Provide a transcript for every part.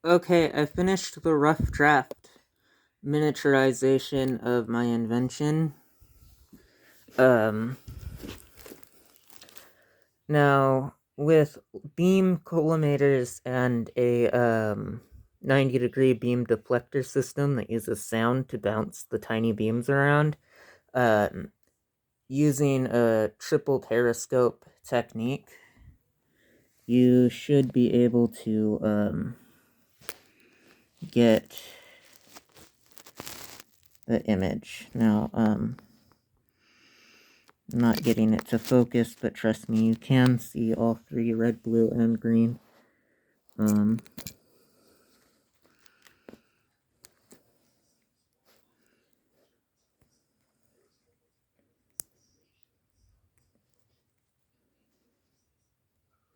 Okay, I finished the rough draft miniaturization of my invention. Um, Now, with beam collimators and a 90-degree beam deflector system that uses sound to bounce the tiny beams around, um, using a triple periscope technique, you should be able to get the image. Now, I'm not getting it to focus, but trust me, you can see all three: red, blue, and green.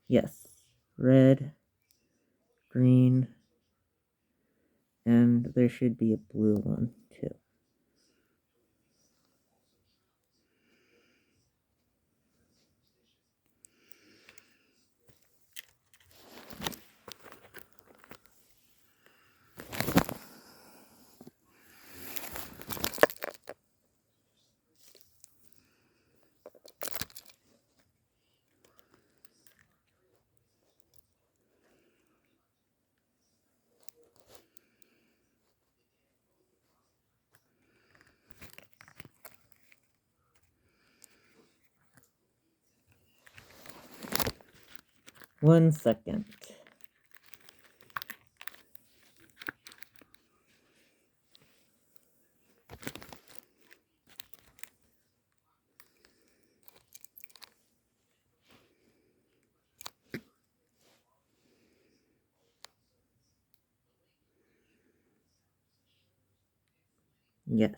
Yes, red, green, and there should be a blue one too. One second. Yes.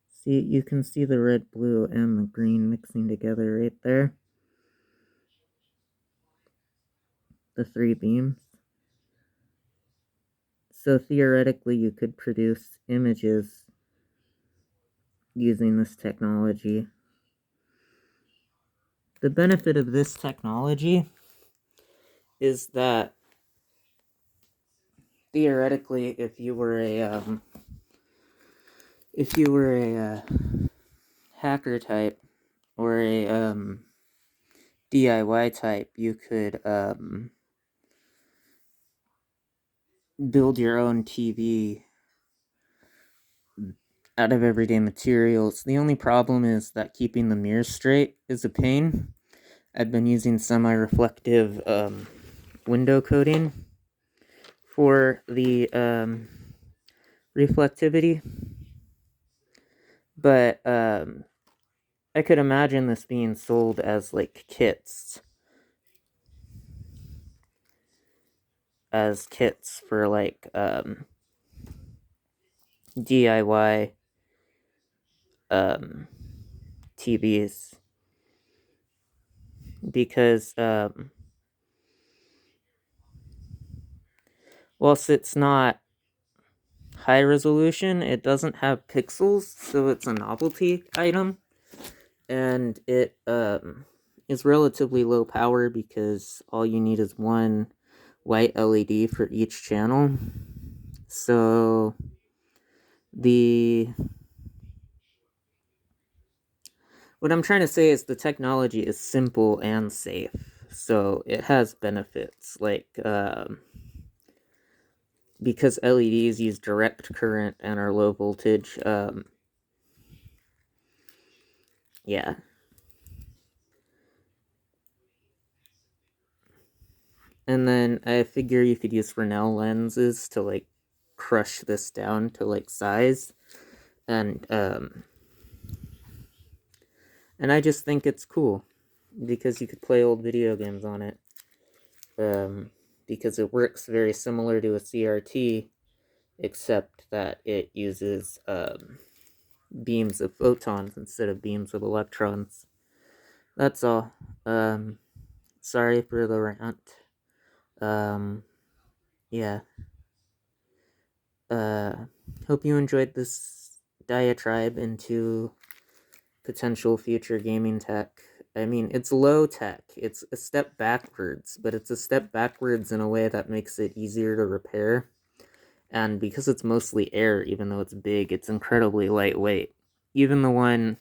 See, you can see the red, blue, and the green mixing together right there. The three beams. So theoretically, you could produce images using this technology. The benefit of this technology is that theoretically, if you were a hacker type or a DIY type, you could build your own TV out of everyday materials. The only problem is that keeping the mirror straight is a pain. I've been using semi-reflective window coating for the reflectivity, but I could imagine this being sold as like kits, for like DIY TVs, because whilst it's not high resolution, it doesn't have pixels, so it's a novelty item, and it is relatively low power because all you need is one white LED for each channel. So the what I'm trying to say is the technology is simple and safe, so it has benefits like because LEDs use direct current and are low voltage. Yeah. And then I figure you could use Fresnel lenses to like crush this down to like size, and I just think it's cool because you could play old video games on it. Because it works very similar to a CRT, except that it uses beams of photons instead of beams of electrons. That's all. Sorry for the rant. Yeah. Hope you enjoyed this diatribe into potential future gaming tech. I mean, it's low tech. It's a step backwards, but it's a step backwards in a way that makes it easier to repair. And because it's mostly air, even though it's big, it's incredibly lightweight. Even the one,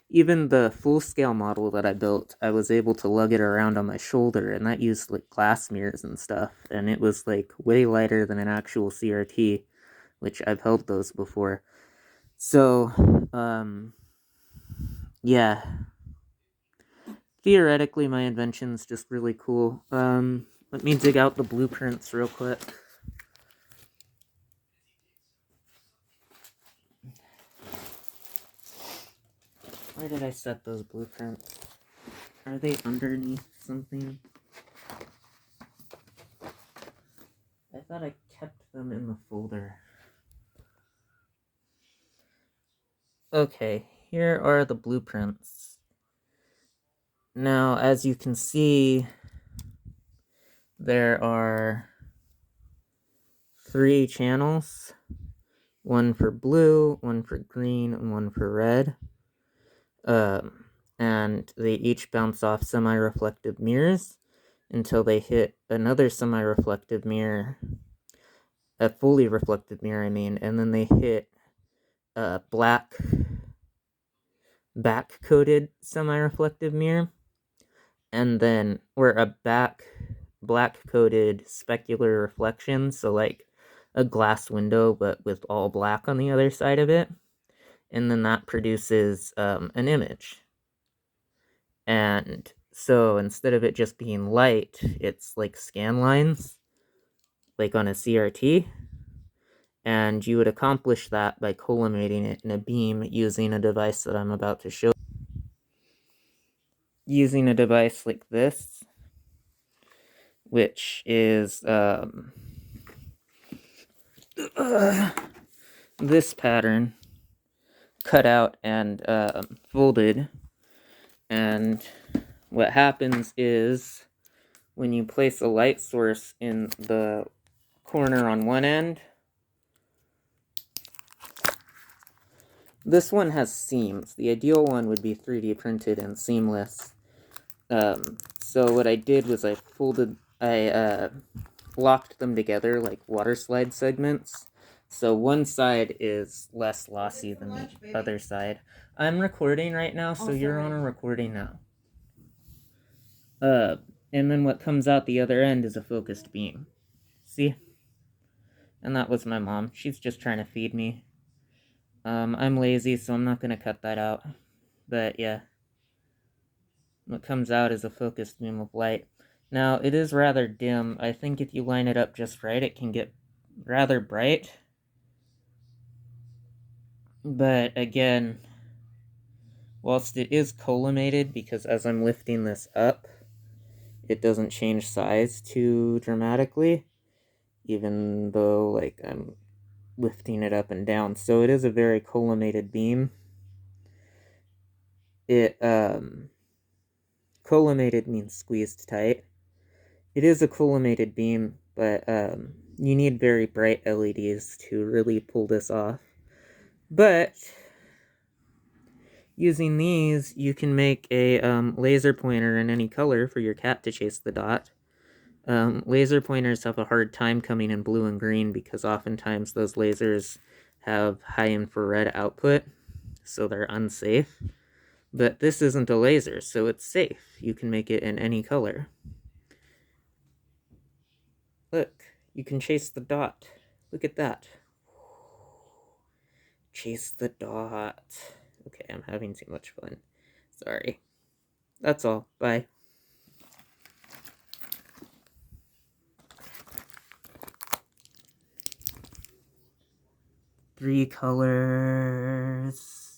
even the full-scale model that I built, I was able to lug it around on my shoulder, and that used like glass mirrors and stuff, and it was like way lighter than an actual CRT, which I've held those before. So, yeah. Theoretically, my invention's just really cool. Let me dig out the blueprints real quick. Where did I set those blueprints? Are they underneath something? I thought I kept them in the folder. Okay, here are the blueprints. Now, as you can see, there are 3 channels. One for blue, one for green, and one for red. And they each bounce off semi-reflective mirrors until they hit another semi-reflective mirror, a fully reflective mirror, I mean, and then they hit a black back-coated semi-reflective mirror, and then, or a black-coated specular reflection, so like a glass window, but with all black on the other side of it, and then that produces an image. And so instead of it just being light, it's like scan lines, like on a CRT. And you would accomplish that by collimating it in a beam using a device that I'm about to show. Using a device like this, which is this pattern cut out and folded. And what happens is when you place a light source in the corner on one end, this one has seams. The ideal one would be 3D printed and seamless. So what I did was I locked them together like water slide segments. So one side is less lossy than the other side. I'm recording right now, so you're on a recording now. And then what comes out the other end is a focused beam. See? And that was my mom. She's just trying to feed me. I'm lazy, so I'm not going to cut that out. But yeah. What comes out is a focused beam of light. Now, it is rather dim. I think if you line it up just right, it can get rather bright. But again, whilst it is collimated, because as I'm lifting this up, it doesn't change size too dramatically, even though, like, I'm lifting it up and down. So it is a very collimated beam. Collimated means squeezed tight. It is a collimated beam, but you need very bright LEDs to really pull this off. But using these, you can make a laser pointer in any color for your cat to chase the dot. Laser pointers have a hard time coming in blue and green because oftentimes those lasers have high infrared output, so they're unsafe. But this isn't a laser, so it's safe. You can make it in any color. Look, you can chase the dot. Look at that. Chase the dot. Okay, I'm having too much fun. Sorry. That's all. Bye. Three colors.